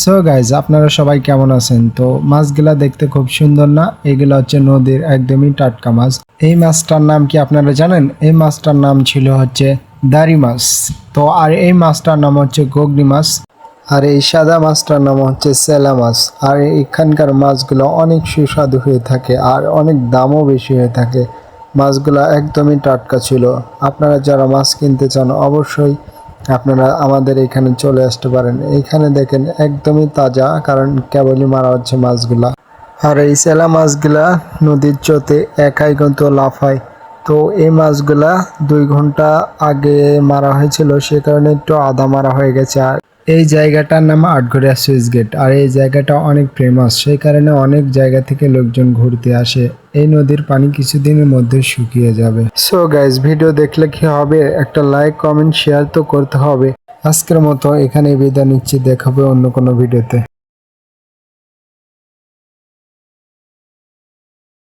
So guys আপনারা সবাই কেমন আছেন? তো মাছগুলা দেখতে খুব সুন্দর না? এগুলো হচ্ছে নদীর একদমই টাটকা মাছ। এই মাছটার নাম কি আপনারা জানেন? এই মাছটার নাম ছিল হচ্ছে দাড়ি মাছ। তো আর এই মাছটার নাম হচ্ছে গগনি মাছ। আর এই সাদা মাছটার নাম হচ্ছে সেলা মাছ। আর এখানকার মাছগুলো অনেক সুস্বাদু হয়ে থাকে আর অনেক দামও বেশি হয়ে থাকে। মাছগুলো একদমই টাটকা ছিল। আপনারা যারা মাছ কিনতে চান অবশ্যই আপনারা আমাদের এখানে চলে আসতে পারেন। এইখানে দেখেন একদমই তাজা, কারণ কেবলই মারা হচ্ছে মাছগুলা। আর এই সেলা মাছগুলা নদীর চোতে একাই কিন্তু লাফায়। তো এই মাছগুলা 2 ঘন্টা আগে মারা হয়েছিল, সে কারণে একটু আদা মারা হয়ে গেছে। আর এই জায়গাটার নাম আটঘরিয়া সুইচ গেট। আর এই জায়গাটা অনেক ফেমাস, সেই কারণে অনেক জায়গা থেকে লোকজন ঘুরতে আসে। এই নদীর পানি কিছুদিনের মধ্যে শুকিয়ে যাবে। সো গাইজ, ভিডিও দেখলে কি হবে? একটা লাইক কমেন্ট শেয়ার তো করতে হবে। আজকের মতো এখানে বিদায় নিচ্ছি, দেখাবে অন্য কোনো ভিডিওতে।